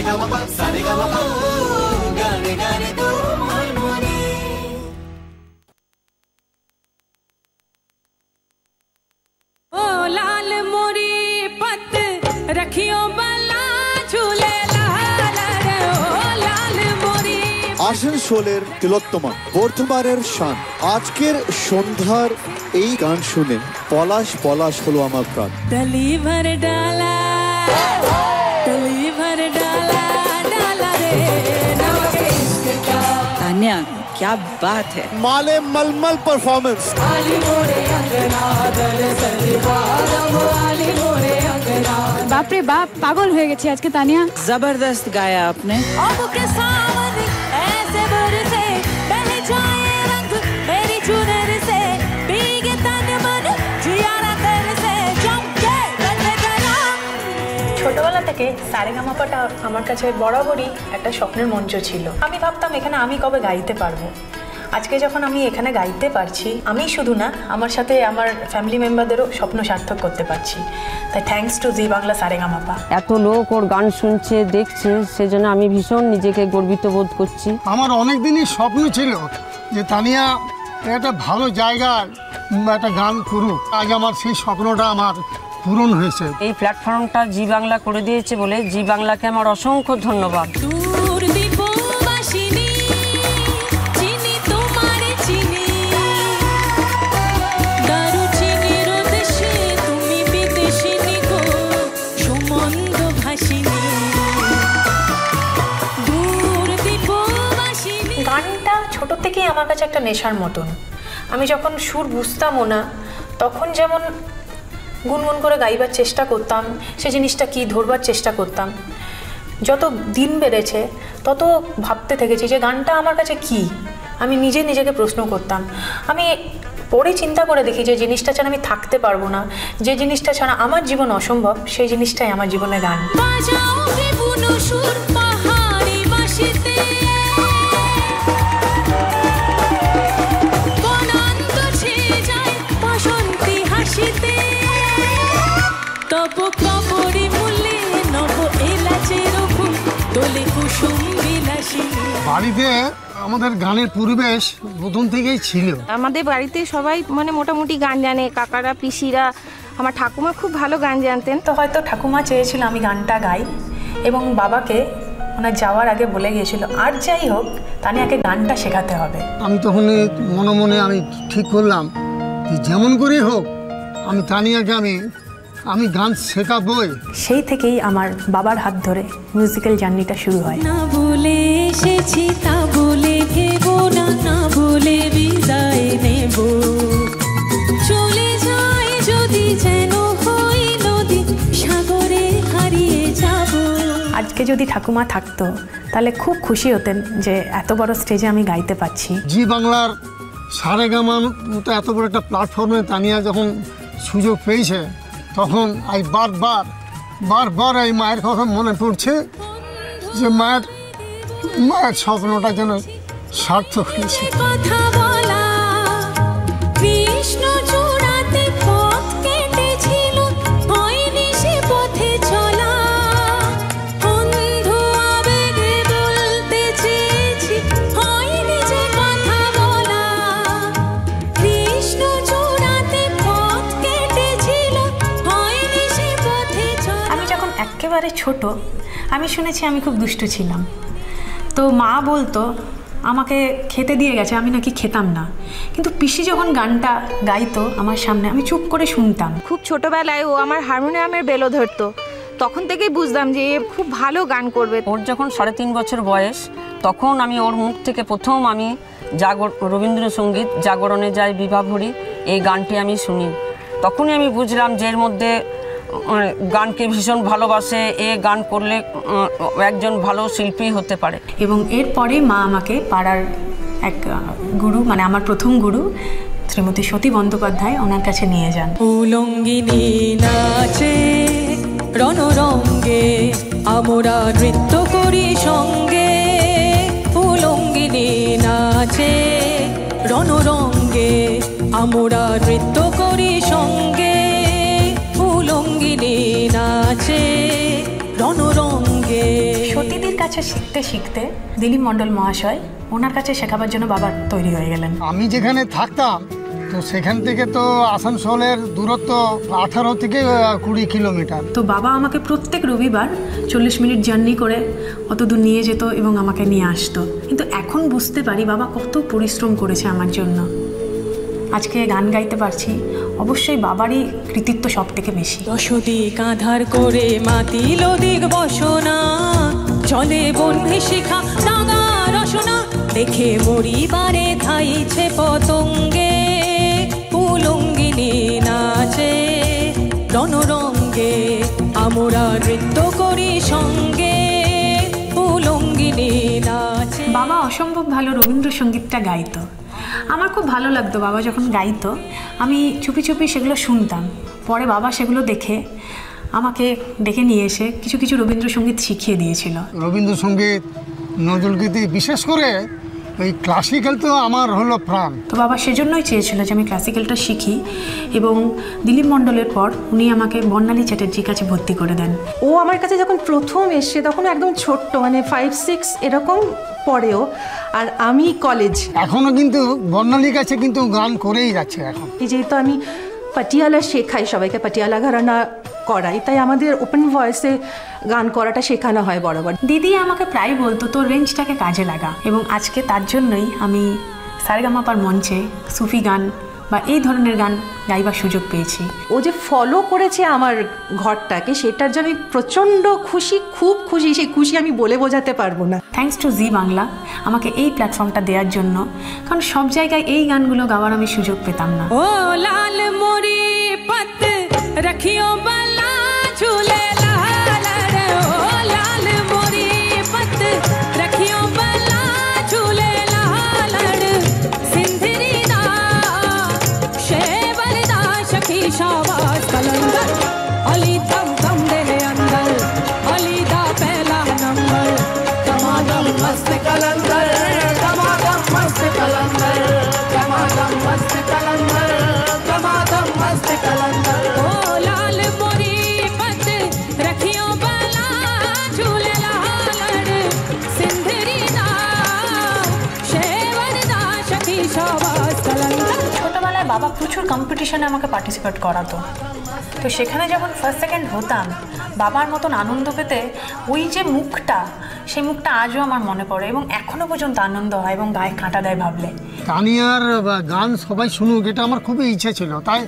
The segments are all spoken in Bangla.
সারেগামাপা সারেগামাপা গানে গানে তোমার মনে। ओ लाल मोरी पत रखियो बला झूले लाल रे ओ लाल मोरी। আসানসোলের তিলোত্তমা বর্ধমানের শান। আজকের সন্ধ্যার এই গান শুনে পলাশ পলাশ হলো আমার প্রাণ। डली भर डाला डाला रे नमक इश्क का। तान्या क्या बात है। माले मलमल परफॉर्मेंस। आली मोरे अंगना दर सलवारम आली मोरे अंगना। बाप रे बाप पागल হয়ে গেছে আজকে তানিয়া। जबरदस्त गाया आपने। अब के सावन ऐसे बरसे बह जाए रंग मेरी चुनर से भीगे तन मन जियारा कर से चमके रंग गरम। ছোটবেলা থেকে সারেগামাপাটা আমার কাছে বরাবরই একটা স্বপ্নের মঞ্চ ছিল। আমি ভাবতাম এখানে আমি কবে গাইতে পারবো। আজকে যখন আমি এখানে গাইতে পারছি, আমি শুধু না আমার সাথে আমার ফ্যামিলি মেম্বারদেরও স্বপ্ন সার্থক করতে পারছি। তাই থ্যাঙ্কস টু জি বাংলা সারেগামাপা। এত লোক ওর গান শুনছে দেখছে, সেজন্য আমি ভীষণ নিজেকে গর্বিত বোধ করছি। আমার অনেক দিনই স্বপ্ন ছিল যে তানিয়া একটা ভালো জায়গায় একটা গান করুক। আজ আমার সেই স্বপ্নটা আমার পূরণ হয়েছে। এই প্ল্যাটফর্মটা জি বাংলা করে দিয়েছে বলে জি বাংলাকে আমার অসংখ্য ধন্যবাদ। গানটা ছোট থেকেই আমার কাছে একটা নেশার মতন। আমি যখন সুর বুঝতামও না, তখন যেমন গুনগুন করে গাইবার চেষ্টা করতাম, সে জিনিসটা কি ধরবার চেষ্টা করতাম। যত দিন বেড়েছে তত ভাবতে থেকেছি যে গানটা আমার কাছে কি। আমি নিজেকে প্রশ্ন করতাম। আমি পরে চিন্তা করে দেখি যে জিনিসটা ছাড়া আমি থাকতে পারবো না, যে জিনিসটা ছাড়া আমার জীবন অসম্ভব, সেই জিনিসটাই আমার জীবনে গান। বাড়িতে আমাদের গানের পরিবেশ প্রথম থেকেই ছিল। আমাদের বাড়িতে সবাই মানে মোটামুটি গান জানে, কাকারা পিসিরা, আমার ঠাকুমা খুব ভালো গান জানতেন। তো হয়তো ঠাকুমা চেয়েছিল আমি গানটা গাই, এবং বাবাকে ওনার যাওয়ার আগে বলে গিয়েছিল আর যাই হোক তানিয়াকে গানটা শেখাতে হবে। আমি তখন মনে মনে আমি ঠিক করলাম যে যেমন করেই হোক আমি তানিয়াকে আমি গান শেখাবই। সেই থেকেই আমার বাবার হাত ধরে মিউজিক্যাল জার্নিটা শুরু হয়। না বলে এসেছি তা বলে ভেবো না, না বলে বিদায় নেব, চলে যায় যদি যেন হই নদী সাগরে হারিয়ে যাব। আজকে যদি ঠাকুমা থাকতো তাহলে খুব খুশি হতেন যে এত বড় স্টেজে আমি গাইতে পারছি। জি বাংলার সারেগামার মতো এত বড় একটা প্ল্যাটফর্মে তানিয়া যখন সুযোগ পেয়েছে, তখন এই বারবার এই মায়ের কথা মনে পড়ছে যে মায়ের স্বপ্নটা যেন সার্থক হয়েছে। একেবারে ছোট আমি শুনেছি আমি খুব দুষ্টু ছিলাম। তো মা বলতো আমাকে খেতে দিয়ে গেছে, আমি নাকি খেতাম না, কিন্তু পিসি যখন গানটা গাইতো আমার সামনে আমি চুপ করে শুনতাম। খুব ছোটবেলায় ও আমার হারমোনিয়ামের বেলো ধরতো, তখন থেকেই বুঝলাম যে এ খুব ভালো গান করবে। ওর যখন 3.5 বছর বয়স, তখন আমি ওর মুখ থেকে প্রথম আমি রবীন্দ্রসঙ্গীত জাগরণে যাই বিভাভরি এই গানটি আমি শুনি। তখনই আমি বুঝলাম যে এর মধ্যে গানকে ভীষণ ভালোবাসে, এ গান করলে একজন ভালো শিল্পী হতে পারে। এবং এরপরে মা আমাকে পাড়ার এক গুরু, মানে আমার প্রথম গুরু শ্রীমতী সতী বন্দ্যোপাধ্যায়, ওনার কাছে নিয়ে যান। উলঙ্গিনী নাচে রণরঙ্গে আমরা নৃত্য করি সঙ্গে, উলঙ্গিনী নাচে রণরঙ্গে আমরা নৃত্য করি সঙ্গে, উলঙ্গিনী নাচে রণরঙ্গে। সতীদেবী কাছে শিখতে শিখতে দিলীপ মণ্ডল মহাশয় ওনার কাছে শেখাবার জন্য বাবা তৈরি হয়ে গেলেন। আমি যেখানে থাকতাম তো সেখান থেকে তো আসানসোলের দূরত্ব 18 থেকে 20 কিলোমিটার। তো বাবা আমাকে প্রত্যেক রবিবার 40 মিনিট জার্নি করে অত দূর নিয়ে যেত এবং আমাকে নিয়ে আসতো। কিন্তু এখন বুঝতে পারি বাবা কত পরিশ্রম করেছে আমার জন্য। আজকে গান গাইতে পারছি, অবশ্যই বাবারই কৃতিত্ব সব থেকে বেশি। দশদিক আধার করে মাতিল দিক বসনা, চলে বন্যে শিখা নাগা রসনা, দেখে মরিবারে ধাইছে পতঙ্গে, উলঙ্গিনী নাচে রণরঙ্গে, আমরা নৃত্য করি সঙ্গে, উলঙ্গিনী নাচে। বাবা অসম্ভব ভালো রবীন্দ্রসঙ্গীতটা গাইতো। আমার খুব ভালো লাগতো বাবা যখন গাইতো, আমি চুপি চুপি সেগুলো শুনতাম। পরে বাবা সেগুলো দেখে আমাকে ডেকে নিয়ে এসে কিছু কিছু রবীন্দ্রসঙ্গীত শিখিয়ে দিয়েছিল। রবীন্দ্রসঙ্গীত, নজরুলগীতি, বিশেষ করে এই ক্লাসিক্যাল তো আমার হলো প্রাণ। তো বাবা সেজন্যই চেয়েছিল যে আমি ক্লাসিক্যালটা শিখি, এবং দিলীপ মণ্ডলের পর উনি আমাকে বর্ণালী চ্যাটার্জির কাছে ভর্তি করে দেন। ও আমার কাছে যখন প্রথম এসে তখন একদম ছোট্ট, মানে 5-6 এরকম পড়েও, আর আমি কলেজ। এখনো কিন্তু বর্ণালীর কাছে কিন্তু গান করেই যাচ্ছে এখন। যেহেতু আমি পাটিয়ালা শেখাই, সবাইকে পাটিয়ালা ঘরানা করাই, তাই আমাদের ওপেন ভয়েসে গান করাটা শেখানো হয় বরাবর। দিদি আমাকে প্রায় বলতো তোর রেঞ্জটাকে কাজে লাগা, এবং আজকে তার জন্যই আমি সারেগামাপার মঞ্চে সুফি গান বা এই ধরনের গান গাইবার সুযোগ পেয়েছি। ও যে ফলো করেছে আমার ঘরটাকে, সেটার জন্য আমি প্রচণ্ড খুশি, খুব খুশি। সেই খুশি আমি বলে বোঝাতে পারবো না। থ্যাঙ্কস টু জি বাংলা আমাকে এই প্ল্যাটফর্মটা দেওয়ার জন্য, কারণ সব জায়গায় এই গানগুলো গাওয়ার আমি সুযোগ পেতাম না। ও লাল মোরি পত রখিও বালা ঝুলে লাল রে, ও লাল মোরি পত রখিও বালা ঝুলে লাল রে, সিন্ধরি দা শেবল দা সখী শাবাশ कलंदर, अली दम दम दे अंदर, अली दा पहला नंबर, दमादम मस्त कलंदर, दमादम मस्त कलंदर, दमादम मस्त कलंदर, दमादम मस्त कलंदर। ओ लाल मोरी पत रखियो बाला झूले लाल, सिंधरी दा शेवर दा सखी शाबाश कलंदर। ছোটবেলায় বাবা প্রচুর কম্পিটিশনে আমাকে পার্টিসিপেট করাতো। তো সেখানে যখন ফার্স্ট সেকেন্ড হতাম, বাবার মতন আনন্দ পেতে ওই যে মুখটা, সেই মুখটা আজও আমার মনে পড়ে এবং এখনো পর্যন্ত আনন্দ হয় এবং গায়ে কাঁটা দেয় ভাবলে। তানিয়ার গান সবাই শুনুক, এটা আমার খুবই ইচ্ছে ছিল। তাই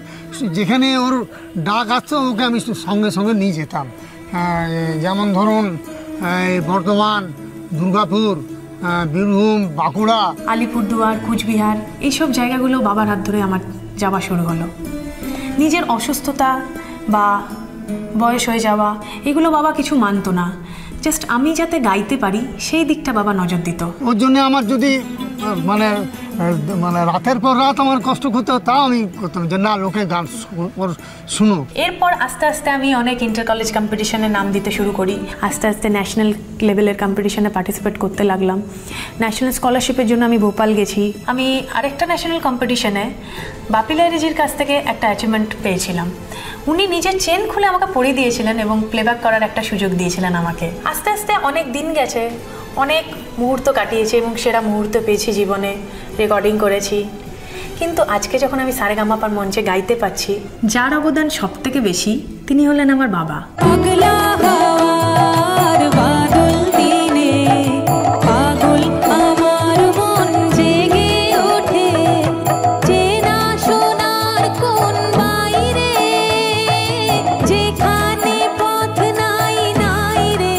যেখানে ওর ডাক আসতো ওকে আমি সঙ্গে সঙ্গে নিয়ে যেতাম। যেমন ধরুন বর্ধমান, দুর্গাপুর, বীরভূম, বাঁকুড়া, আলিপুরদুয়ার, কুচবিহার, এইসব জায়গাগুলো বাবার হাত ধরে আমার যাওয়া শুরু হলো। নিজের অসুস্থতা বা বয়স হয়ে যাওয়া এগুলো বাবা কিছু মানতো না, জাস্ট আমি যাতে গাইতে পারি সেই দিকটা বাবা নজর দিত। ওর জন্য আমার যদি মানে মানে রাতের পর রাত আমার কষ্ট করতে হতো, তাও আমি করতাম যে না, লোকে গান শুনো। এরপর আস্তে আস্তে আমি অনেক ইন্টার কলেজ কম্পিটিশনে নাম দিতে শুরু করি। আস্তে আস্তে ন্যাশনাল লেভেলের কম্পিটিশনে পার্টিসিপেট করতে লাগলাম। ন্যাশনাল স্কলারশিপের জন্য আমি ভোপাল গেছি। আমি আরেকটা ন্যাশনাল কম্পিটিশনে বাপি লাহিড়ীজির কাছ থেকে একটা অ্যাচিভমেন্ট পেয়েছিলাম। উনি নিজের চেন খুলে আমাকে পরিয়ে দিয়েছিলেন এবং প্লেব্যাক করার একটা সুযোগ দিয়েছিলেন আমাকে। আস্তে আস্তে অনেক দিন গেছে, অনেক মুহূর্ত কাটিয়েছি এবং সেরা মুহূর্ত পেয়েছি জীবনে, রেকর্ডিং করেছি। কিন্তু আজকে যখন আমি সারেগামাপার মঞ্চে গাইতে পাচ্ছি, যার অবদান সব থেকে বেশি তিনি হলেন আমার বাবা। পাগলা হাওয়ার বাদল দিনে পাগল আমার মন জেগে ওঠে, চেনা সোনার কোন বাইরে, যেখানে পথ নাই নাই রে,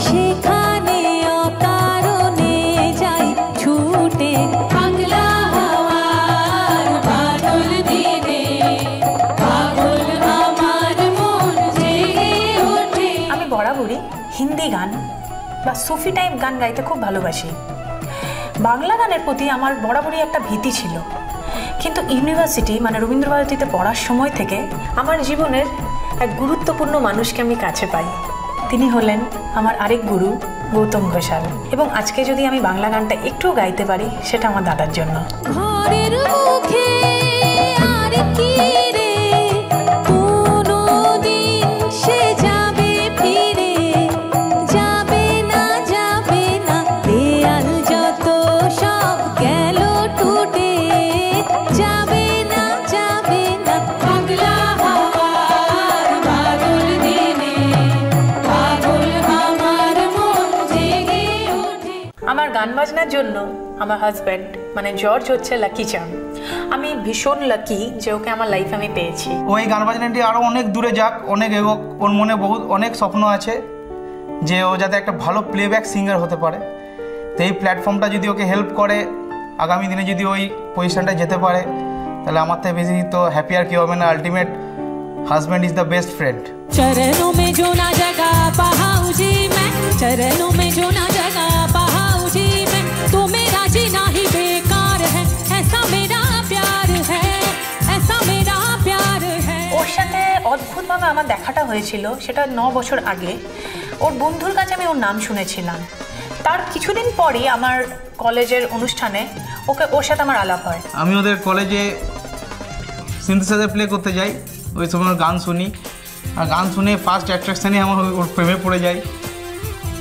সেখানে অকারণে যাই ছুটে। পাগলা হাওয়ার বাদল দিনে পাগল আমার মন জেগে ওঠে। আমি বরাবরই হিন্দি গান বা সুফি টাইপ গান গাইতে খুব ভালোবাসি। বাংলা গানের প্রতি আমার বরাবরই একটা ভীতি ছিল, কিন্তু ইউনিভার্সিটি মানে রবীন্দ্রভারতীতে পড়ার সময় থেকে আমার জীবনের এক গুরুত্বপূর্ণ মানুষকে আমি কাছে পাই। তিনি হলেন আমার আরেক গুরু গৌতম ঘোষাল, এবং আজকে যদি আমি বাংলা গানটা একটু গাইতে পারি সেটা আমার দাদার জন্য। ঘরের মুখে আর কি রে, কোনো দিন সে যাবে ফিরে, যাবে গান বাজনার জন্য আমার হাজব্যান্ড মানে জর্জ হচ্ছে লাকি চার্ম। আমি ভীষণ লাকি যে ওকে আমার লাইফে আমি পেয়েছি। ওই গান বাজনাটি আরও অনেক দূরে যাক, অনেক এগোক। ওর মনে অনেক স্বপ্ন আছে যে ও যাতে একটা ভালো প্লেব্যাক সিঙ্গার হতে পারে। তো এই প্ল্যাটফর্মটা যদি ওকে হেল্প করে, আগামী দিনে যদি ওই পজিশনটা যেতে পারে, তাহলে আমার থেকে বেশি তো হ্যাপি আর কি হবে না। Ultimate husband is the best friend. चरणों में जो ना जगह पाऊं जी मैं, चरणों में जो ना जगह पाऊं जी मैं, तो मेरा जीना ही बेकार है, ऐसा मेरा प्यार है, ऐसा मेरा प्यार है। ওর সাথে অদ্ভুতভাবে আমার দেখাটা হয়েছিল, সেটা 9 বছর আগে। ওর বন্ধুর কাছে আমি ওর নাম শুনেছিলাম। তার কিছুদিন পরই আমার কলেজের অনুষ্ঠানে ওর সাথে আমার আলাপ হয়। আমি ওদের কলেজে সিনথেসাইজার প্লে করতে যাই, ওই সময় ওর গান শুনি, আর গান শুনে ফার্স্ট অ্যাট্রাকশানে আমার ওর প্রেমে পড়ে যাই।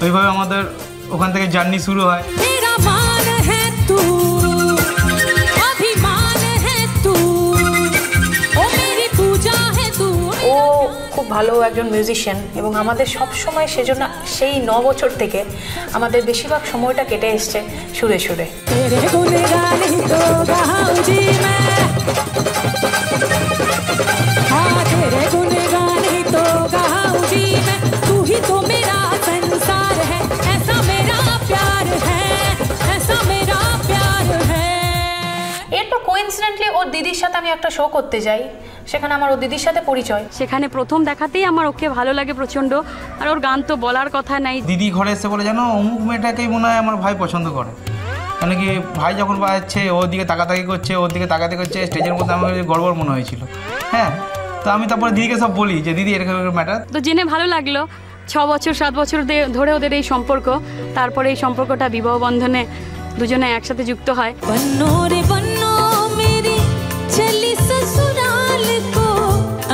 ওইভাবে আমাদের ওখান থেকে জার্নি শুরু হয়। ও খুব ভালো একজন মিউজিশিয়ান এবং আমাদের সব সময় সেজন্য সেই 9 বছর থেকে আমাদের বেশিরভাগ সময়টা কেটে এসছে সুরে সুরে। এরপর কোইন্সিডেন্টলি ওর দিদির সাথে আমি একটা শো করতে যাই, সেখানে আমার ওর দিদির সাথে পরিচয়। সেখানে প্রথম দেখাতেই আমার ওকে ভালো লাগে প্রচণ্ড, আর ওর গান তো বলার কথা নাই। দিদি ঘরে এসে বলে, জানো অমুক মেয়েটাকেই মনে হয় আমার ভাই পছন্দ করে। মানে কি ভাই যখন বাজাচ্ছে ওর দিকে তাকাতাকি করছে, ওর দিকে তাকাতাকি করছে, স্টেজের মধ্যে আমার গড়বড় মনে হয়েছিল। হ্যাঁ, তো আমি তারপরে দিদিকে সব বলি যে দিদি এরকম ম্যাটার। তো জেনে ভালো লাগলো। 6 বছর 7 বছর ধরে ওদের এই সম্পর্ক, তারপরে এই সম্পর্কটা বিবাহ বন্ধনে দুজনে একসাথে যুক্ত হয়। बन्नो रे बन्नो मेरी चली ससुराल को,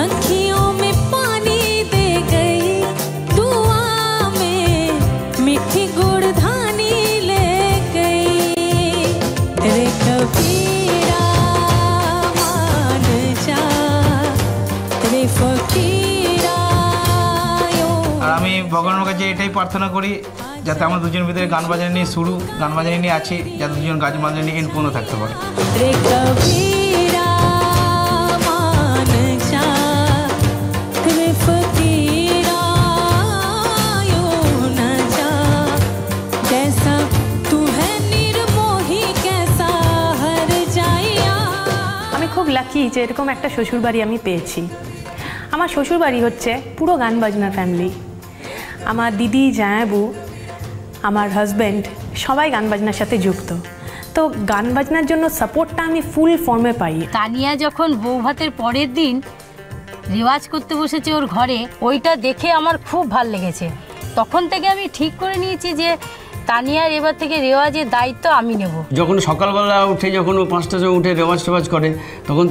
आँखियों में पानी दे गई, दुआ में मीठी गुड़धानी ले गई, रे कबीरा मान जा रे फकीरा। আর আমি ভগবানের কাছে এটাই প্রার্থনা করি যাতে আমার দুজনের ভিতরে গান বাজানো নিয়ে শুরু, গান বাজানো নিয়ে আছি, যাতে দুজন গান বাজানো নিয়ে এন্ড পর্যন্ত থাকতে পারে। আমি খুব লাকি যে এরকম একটা শ্বশুরবাড়ি আমি পেয়েছি। আমার শ্বশুরবাড়ি হচ্ছে পুরো গান বাজনার ফ্যামিলি। আমার দিদি, জামাইবু, আমার হাজব্যান্ড সবাই গান বাজনার সাথে যুক্ত। তো গান বাজনার জন্য সাপোর্টটা আমি ফুল ফর্মে পাই। তানিয়া যখন বৌভাতের পরের দিন রেওয়াজ করতে বসেছে ওর ঘরে, ওইটা দেখে আমার খুব ভাল লেগেছে। তখন থেকে আমি ঠিক করে নিয়েছি যে তানিয়ার এবার থেকে রেওয়াজের দায়িত্ব আমি নেব। যখন সকালবেলা উঠে যখন ও 5টার সময় উঠে রেওয়াজ টেওয়াজ করে, তখন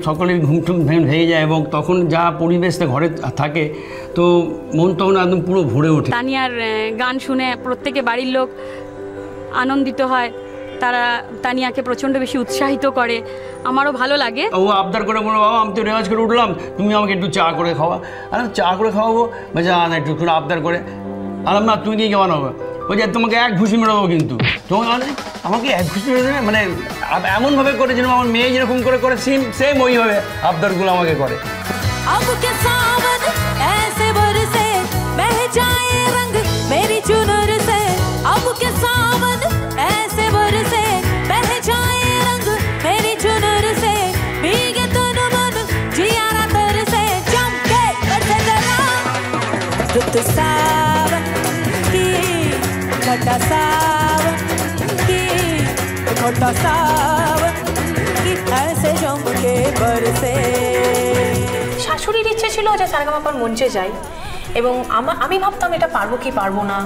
সকলের ঘুমটুম ভেঙে যায় এবং তখন যা পরিবেশটা ঘরে থাকে তো মন তখন একদম পুরো ভরে ওঠে। তানিয়ার গান শুনে প্রত্যেকে বাড়ির লোক আনন্দিত হয়, তারা তানিয়াকে প্রচণ্ড বেশি উৎসাহিত করে, আমারও ভালো লাগে। ও আবদার করে বলো, বাবা আমি তো রেওয়াজ করে উঠলাম, তুমি আমাকে একটু চা করে খাওয়া। আর চা করে খাওয়াবো, বলছে না একটু আবদার করে। আলাম না, তুমি কি কেমন হবে? ওই যে তোমাকে এক ঘুষি মেরে দেবো, কিন্তু তোমাকে আমাকে এক ঘুষি মেরে দেবে, মানে এমনভাবে করে যেন আমার মেয়ে যেরকম করে করে সেম ওইভাবে আবদারগুলো আমাকে করে। अब के सावन ऐसे बरसे बह जाए रंग मेरी चुनर से, अब के सावन ऐसे बरसे बह जाए रंग मेरी चुनर से, भीगे तन मन जियारा तरसे, चमके बरसे जरा रुत सावन की घटा सावन की घटा सावन की ऐसे चमके बरसे। শাশুড়ির ইচ্ছে ছিল যে সারেগামাপার মঞ্চে যাই, এবং আমি ভাবতাম এটা পারবো কি পারবো না,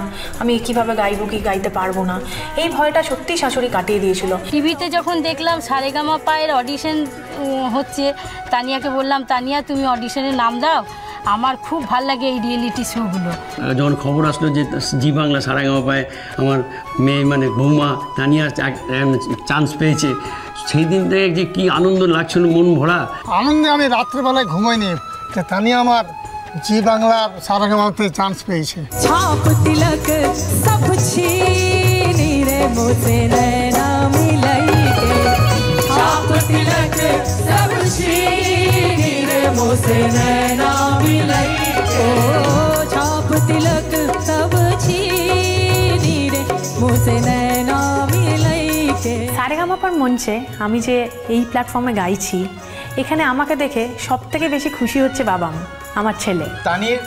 আমি কিভাবে গাইবো কি গাইতে পারবো না, এই ভয়টা সত্যি শাশুড়ি কাটিয়ে দিয়েছিল। টিভিতে যখন দেখলাম সারেগামাপায়ের অডিশন হচ্ছে, তানিয়াকে বললাম, তানিয়া তুমি অডিশনে নাম দাও, আমার খুব ভাল লাগে এই রিয়েলিটি শোগুলো। যখন খবর আসলো যে জি বাংলা সারেগামাপায় আমার মেয়ে মানে বৌমা তানিয়া চান্স পেয়েছে, সেই দিন থেকে যে কি আনন্দ লাগছিল, মন ভরা আনন্দে আমি রাত্রেবেলায় ঘুমাইনি যে তানিয়া আমার জি বাংলার সারেগামাতে চান্স পেয়েছে। छाप तिलक सब छीन नीरे मुझसे नैना मिलाई के छाप तिलक सब छीनी रे मुझसे नैना मिलाई के छाप तिलक सब छीनी रे मुझसे नैना मिलाई के। সারেগামাপার মঞ্চে আমি যে এই প্ল্যাটফর্মে গাইছি, এখানে আমাকে দেখে সব থেকে বেশি খুশি হচ্ছে বাবান, আমার ছেলে। তানির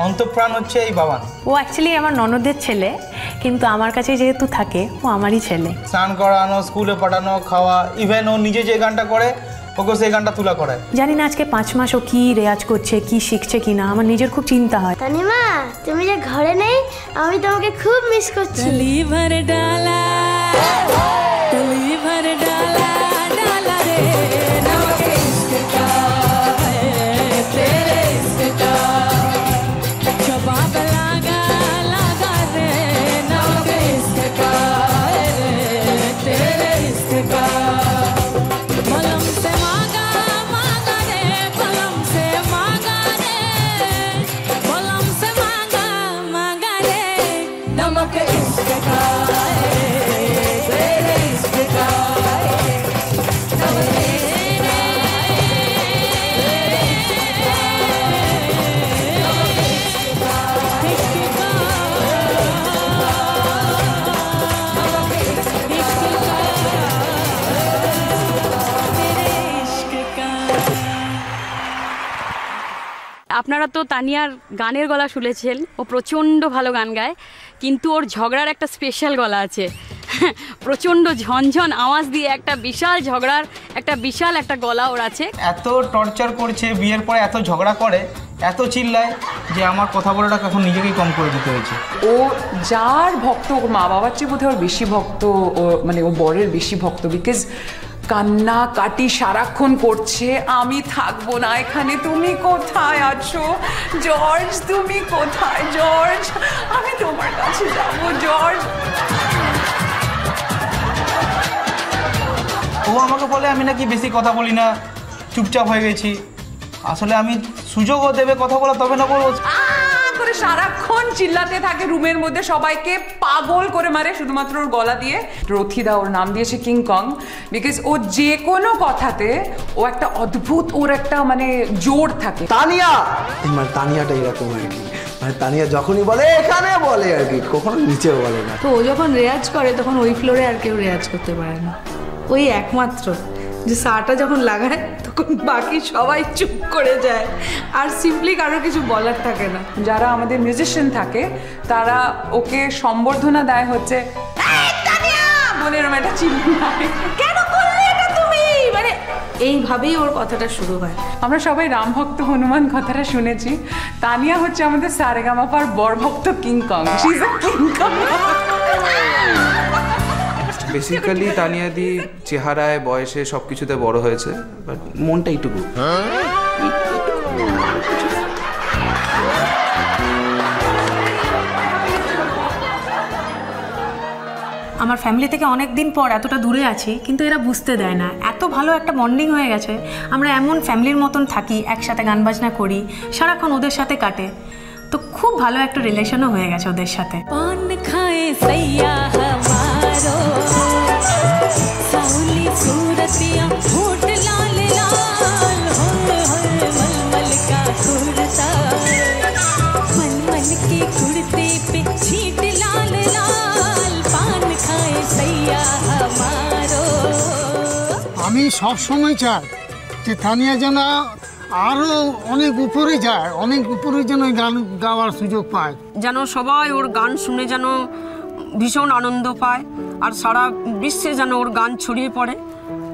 অন্তঃপ্রাণ হচ্ছে এই বাবান। ও অ্যাকচুয়ালি আমার ননদের ছেলে, কিন্তু আমার কাছে যেহেতু থাকে ও আমারই ছেলে। স্নান করানো, স্কুলে পাঠানো, খাওয়া, ইভেন ও নিজে যে গানটা করে ওকে সেই গানটা তুলা করে। জানি না আজকে 5 মাস ও কি রেয়াজ করছে, কি শিখছে কিনা, আমার নিজের খুব চিন্তা হয়। তানিমা তুমি যে ঘরে নেই, আমি তোমাকে খুব মিস করছি। गली भर डाला गली भर डाला डाला रे नमक इश्क का है तेरे इश्क का जवाब लगा लगा रे नमक इश्क का है तेरे इश्क का मलम से मांगा मांगा रे मलम से मांगा रे मलम से मांगा मांगा रे नमक इश्क का तेरे इश्क का আপনারা তো তানিয়ার গানের গলা শুনেছেন, ও প্রচণ্ড ভালো গান গায়, কিন্তু ওর ঝগড়ার একটা স্পেশাল গলা আছে। প্রচণ্ড ঝনঝন আওয়াজ দিয়ে একটা বিশাল ঝগড়ার একটা গলা ওর আছে। এত টর্চার করছে, বিয়ের পরে এত ঝগড়া করে, এত চিল্লায় যে আমার কথা বলাটা এখন নিজেকেই কম করে দিতে হয়েছে। ও যার ভক্ত, ওর মা বাবার চেয়ে বোধহয় ওর বেশি ভক্ত, ও মানে ও বরের বেশি ভক্ত, বিকজ কান্না কাটি সারাক্ষণ করছে, আমি থাকবো না এখানে, তুমি কোথায় আছো জর্জ, তুমি কোথায় জর্জ, আমি তোমার কাছে যাবো জর্জ। ও আমাকে বলে আমি নাকি বেশি কথা বলি না, চুপচাপ হয়ে গেছি। আসলে আমি সুযোগও দেবে কথা বলা, তবে না বলবো করে সারাক্ষণ চিল্লাতে থাকে রুমের মধ্যে, সবাইকে পাগল করে মারে শুধুমাত্র ওর গলা দিয়ে। রথিদা ওর নাম দিয়েছে কিং কং, বিকজ ও যে কোনো কথাতে ও একটা অদ্ভুত, ওর একটা মানে জোর থাকে। তানিয়া মানে তানিয়াটা এরকম আর কি, মানে তানিয়া যখনই বলে এখানে বলে আর কি, কখনো নিচেও বলে না। তো ও যখন রেয়াজ করে তখন ওই ফ্লোরে আর কেউ রেয়াজ করতে পারে না, ওই একমাত্র যে সাটা যখন লাগায় তখন বাকি সবাই চুপ করে যায়, আর সিম্পলি কারোর কিছু বলার থাকে না। যারা আমাদের মিউজিশিয়ান থাকে তারা ওকে সম্বর্ধনা দেয় হচ্ছে বলে এরকম একটা চিল্লায়, কেন করলে এটা তুমি, মানে এইভাবেই ওর কথাটা শুরু হয়। আমরা সবাই রামভক্ত হনুমান কথাটা শুনেছি, তানিয়া হচ্ছে আমাদের সারেগামাপার বরভক্ত King Kong, she is a King Kong. Basically তানিয়াদি চেহারায়, বয়সে সব কিছুতে বড় হয়েছে, বাট মনটা এইটুকু। আমার ফ্যামিলি থেকে অনেক দিন পর এতটা দূরে আছি, কিন্তু এরা বুঝতে দেয় না, এত ভালো একটা বন্ডিং হয়ে গেছে, আমরা এমন ফ্যামিলির মতন থাকি, একসাথে গান বাজনা করি, সারাক্ষণ ওদের সাথে কাটে, তো খুব ভালো একটা রিলেশনও হয়ে গেছে ওদের সাথে। पान खाए सैया हमारो सावली सूरतिया होठ लाल लाल होए होए मलमल का कुर्ता मलमल की कुर्ते पे छींट लाल लाल पान खाए सैया हमारो। আমি সব সময় চাই যে তানিয়া যেন আরো অনেক উপরে যায়, অনেক উপরে যেন গান গাওয়ার সুযোগ পায়, যেন সবাই ওর গান শুনে যেন ভীষণ আনন্দ পায়, আর সারা বিশ্বে যেন ওর গান ছড়িয়ে পড়ে।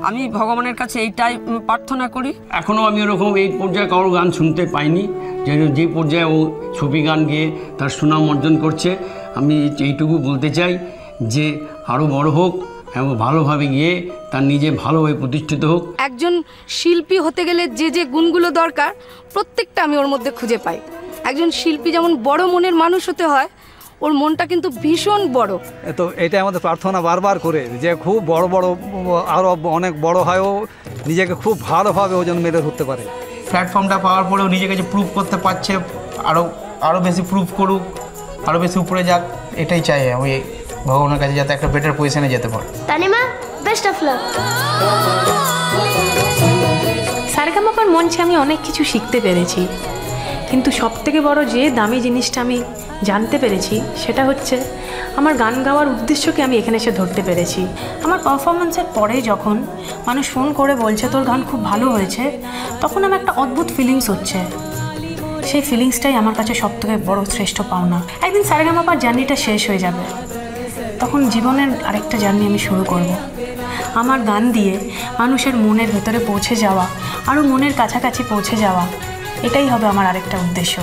আমি ভগবানের কাছে এইটাই প্রার্থনা করি। এখনও আমি ওরকম এই পর্যায়ে কারোর গান শুনতে পাইনি, যে পর্যায়ে ও ছবি গান গেয়ে তার সুনাম অর্জন করছে। আমি এইটুকু বলতে চাই যে আরও বড় হোক এবং ভালোভাবে গিয়ে তার নিজে ভালোভাবে প্রতিষ্ঠিত হোক। একজন শিল্পী হতে গেলে যে যে গুণগুলো দরকার প্রত্যেকটা আমি ওর মধ্যে খুঁজে পাই। একজন শিল্পী যেমন বড় মনের মানুষ হতে হয়, ওর মনটা কিন্তু ভীষণ বড়। তো এটাই আমাদের প্রার্থনা বারবার করে, যে খুব বড় বড় আরও অনেক বড় হয়, ও নিজেকে খুব ভালোভাবে ওজন মেলে ধরতে পারে। প্ল্যাটফর্মটা পাওয়ার পরেও নিজেকে যে প্রুভ করতে পারছে, আরও বেশি প্রুভ করুক, আরও বেশি উপরে যাক, এটাই চাই আমি ভগবানের কাছে যাতে একটা বেটার পজিশনে যেতে পারে। Tanima, best of luck. সারেগামাপার মঞ্চে আমি অনেক কিছু শিখতে পেরেছি, কিন্তু সবথেকে বড় যে দামি জিনিসটা আমি জানতে পেরেছি সেটা হচ্ছে আমার গান গাওয়ার উদ্দেশ্যকে আমি এখানে এসে ধরতে পেরেছি। আমার পারফরমেন্সের পরে যখন মানুষ ফোন করে বলছে তোর গান খুব ভালো হয়েছে, তখন আমার একটা অদ্ভুত ফিলিংস হচ্ছে। সেই ফিলিংসটাই আমার কাছে সবথেকে বড় শ্রেষ্ঠ পাওনা। একদিন সারেগামাপার জার্নিটা শেষ হয়ে যাবে, তখন জীবনের আরেকটা জার্নি আমি শুরু করব। আমার গান দিয়ে মানুষের মনের ভেতরে পৌঁছে যাওয়া, আরও মনের কাছাকাছি পৌঁছে যাওয়া, এটাই হবে আমার আরেকটা উদ্দেশ্য।